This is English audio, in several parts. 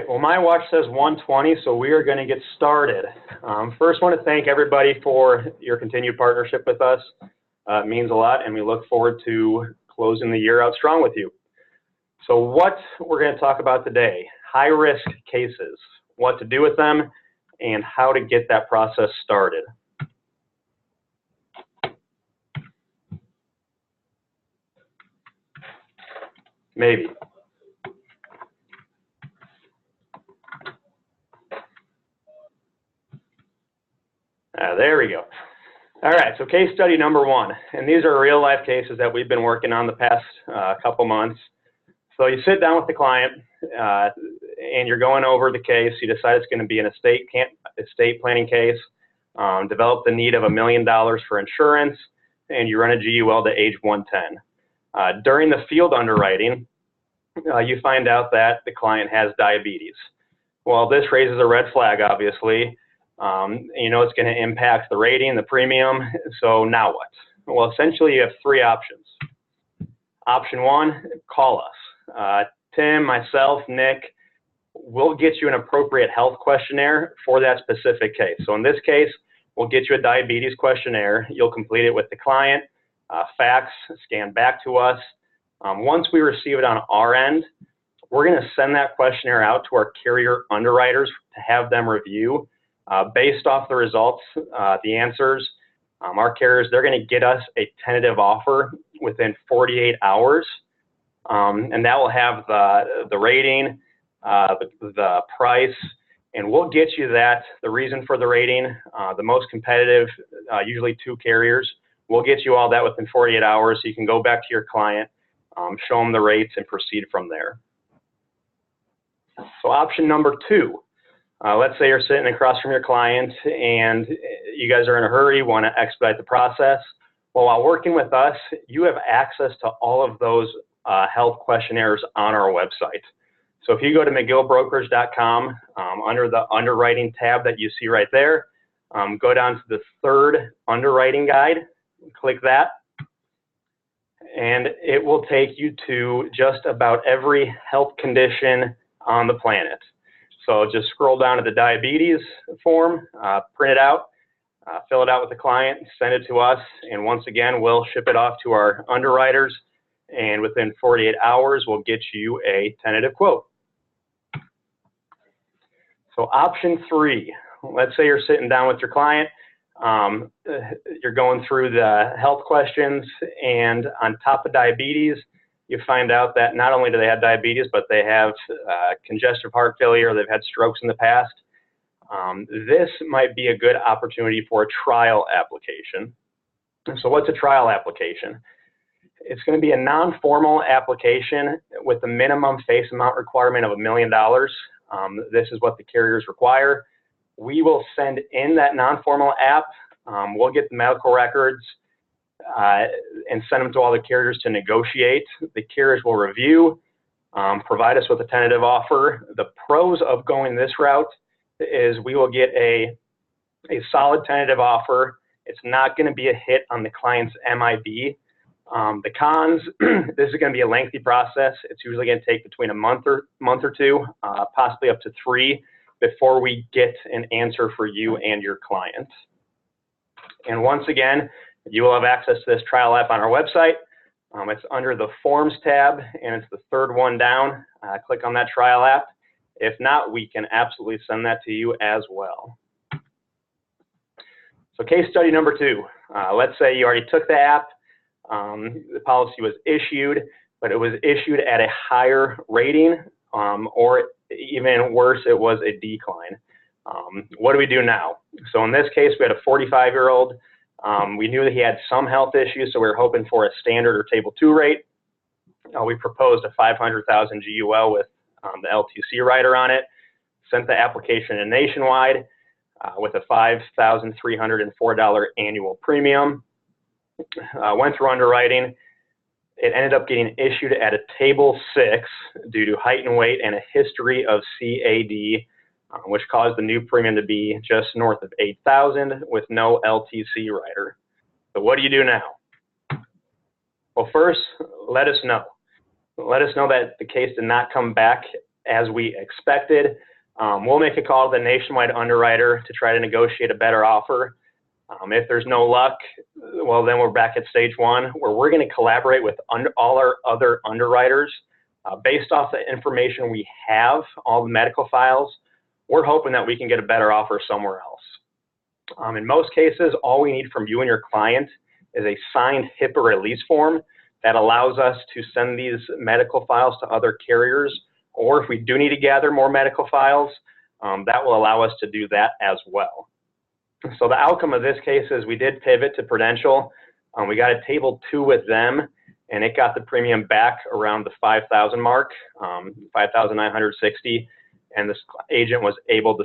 right, well, my watch says 1:20, so we are going to get started. First, I want to thank everybody for your continued partnership with us. It means a lot, and we look forward to closing the year out strong with you. So what we're going to talk about today, high-risk cases, what to do with them, and how to get that process started. Maybe. There we go. All right, so case study number one, and these are real life cases that we've been working on the past couple months. So you sit down with the client and you're going over the case. You decide it's going to be an estate planning case, develop the need of $1 million for insurance, and you run a GUL to age 110. During the field underwriting, you find out that the client has diabetes. Well, this raises a red flag, obviously. You know it's going to impact the rating, the premium, so now what? Well, essentially you have three options. Option one, call us. Tim, myself, Nick, we'll get you an appropriate health questionnaire for that specific case. So in this case, we'll get you a diabetes questionnaire. You'll complete it with the client, fax, scan back to us. Once we receive it on our end, we're going to send that questionnaire out to our carrier underwriters to have them review. Based off the results, the answers, our carriers, they're going to get us a tentative offer within 48 hours. And that will have the rating, the price, and we'll get you that, the reason for the rating, the most competitive, usually 2 carriers. We'll get you all that within 48 hours so you can go back to your client, show them the rates, and proceed from there. So option number 2. Let's say you're sitting across from your client and you guys are in a hurry, want to expedite the process. Well, while working with us, you have access to all of those health questionnaires on our website. So if you go to McGillBrokerage.com, under the underwriting tab that you see right there, go down to the 3rd underwriting guide, click that, and it will take you to just about every health condition on the planet. So just scroll down to the diabetes form, print it out, fill it out with the client, send it to us, and once again, we'll ship it off to our underwriters, and within 48 hours, we'll get you a tentative quote. So option 3, let's say you're sitting down with your client, you're going through the health questions, and on top of diabetes, you find out that not only do they have diabetes, but they have congestive heart failure, they've had strokes in the past. This might be a good opportunity for a trial application. So what's a trial application? It's going to be a non-formal application with a minimum face amount requirement of $1 million. This is what the carriers require. We will send in that non-formal app. We'll get the medical records and send them to all the carriers to negotiate. The carriers will review, provide us with a tentative offer. The pros of going this route is we will get a solid tentative offer. It's not going to be a hit on the client's MIB. The cons, this is going to be a lengthy process. It's usually going to take between a month or 2, possibly up to 3, before we get an answer for you and your client. And once again, you will have access to this trial app on our website. It's under the Forms tab, and it's the 3rd one down. Click on that trial app. If not, we can absolutely send that to you as well. So case study number 2. Let's say you already took the app. The policy was issued, but it was issued at a higher rating, or even worse, it was a decline. What do we do now? So in this case, we had a 45-year-old. We knew that he had some health issues, so we were hoping for a standard or table 2 rate. We proposed a $500,000 GUL with the LTC rider on it, sent the application in nationwide with a $5,304 annual premium. Went through underwriting. It ended up getting issued at a table 6 due to height and weight and a history of CAD, which caused the new premium to be just north of $8,000 with no LTC rider. So what do you do now? Well, first, let us know. Let us know that the case did not come back as we expected. We'll make a call to the nationwide underwriter to try to negotiate a better offer. If there's no luck, well, then we're back at stage one, where we're going to collaborate with all our other underwriters. Based off the information we have, all the medical files, we're hoping that we can get a better offer somewhere else. In most cases, all we need from you and your client is a signed HIPAA release form that allows us to send these medical files to other carriers, or if we do need to gather more medical files, that will allow us to do that as well. So the outcome of this case is we did pivot to Prudential. We got a table 2 with them, and it got the premium back around the 5,000 mark, 5,960, and this agent was able to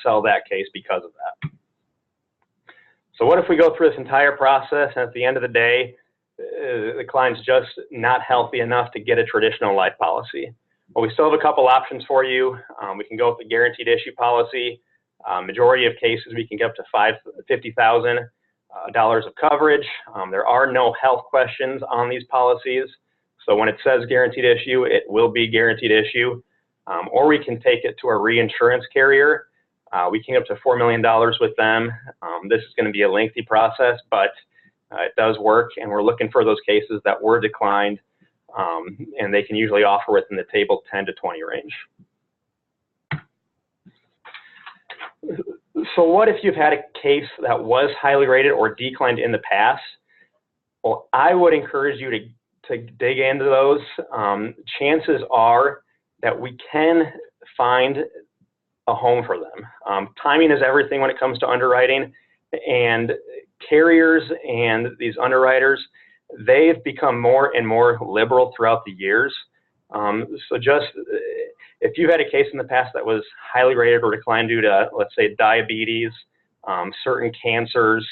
sell that case because of that. So what if we go through this entire process, and at the end of the day, the client's just not healthy enough to get a traditional life policy? Well, we still have a couple options for you. We can go with the guaranteed issue policy. Majority of cases, we can get up to $50,000 of coverage. There are no health questions on these policies. So when it says guaranteed issue, it will be guaranteed issue. Or we can take it to a reinsurance carrier. We can get up to $4 million with them. This is going to be a lengthy process, but it does work, and we're looking for those cases that were declined, and they can usually offer within the table 10 to 20 range. So what if you've had a case that was highly rated or declined in the past? Well, I would encourage you to dig into those. Chances are that we can find a home for them. Timing is everything when it comes to underwriting, and carriers and these underwriters, they've become more and more liberal throughout the years. So just if you've had a case in the past that was highly rated or declined due to, let's say, diabetes, certain cancers,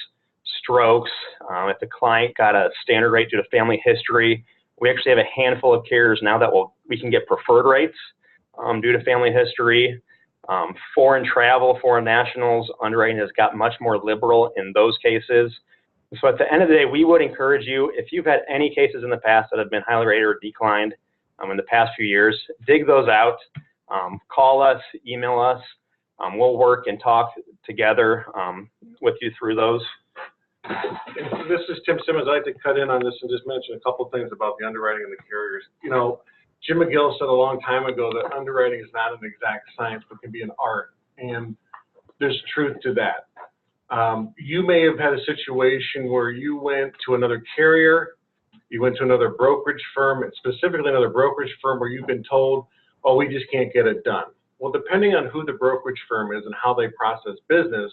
strokes, if the client got a standard rate due to family history, we actually have a handful of carriers now that we can get preferred rates due to family history. Foreign travel, foreign nationals, underwriting has got much more liberal in those cases. So at the end of the day, we would encourage you, if you've had any cases in the past that have been highly rated or declined in the past few years, dig those out, call us, email us. We'll work and talk together with you through those. This is Tim Simmons. I'd like to cut in on this and just mention a couple things about the underwriting and the carriers. You know, Jim McGill said a long time ago that underwriting is not an exact science, but can be an art, and there's truth to that. You may have had a situation where you went to another carrier, you went to another brokerage firm, and specifically another brokerage firm where you've been told, oh, we just can't get it done. Well, depending on who the brokerage firm is and how they process business,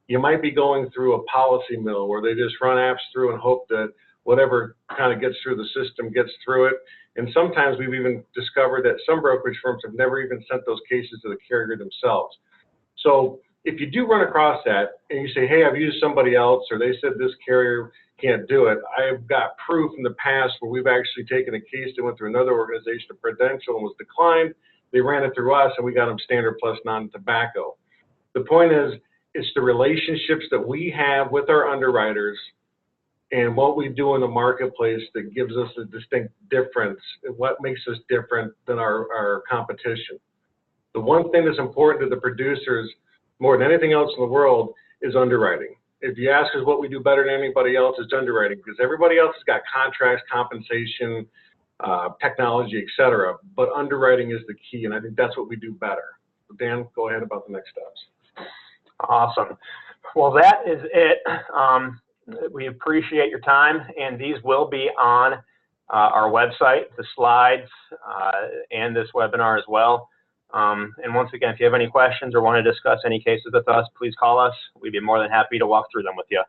you might be going through a policy mill where they just run apps through and hope that whatever kind of gets through the system gets through it. And sometimes we've even discovered that some brokerage firms have never even sent those cases to the carrier themselves. So if you do run across that and you say, hey, I've used somebody else, or they said this carrier can't do it, I've got proof in the past where we've actually taken a case that went through another organization, Prudential, and was declined. They ran it through us, and we got them standard plus non-tobacco. The point is, it's the relationships that we have with our underwriters and what we do in the marketplace that gives us a distinct difference, what makes us different than our competition. The one thing that's important to the producers more than anything else in the world is underwriting. If you ask us what we do better than anybody else, it's underwriting, because everybody else has got contracts, compensation, technology, et cetera, but underwriting is the key, and I think that's what we do better. So Dan, go ahead about the next steps. Awesome. Well, that is it. We appreciate your time, and these will be on our website, the slides, and this webinar as well. And once again, if you have any questions or want to discuss any cases with us, please call us. We'd be more than happy to walk through them with you.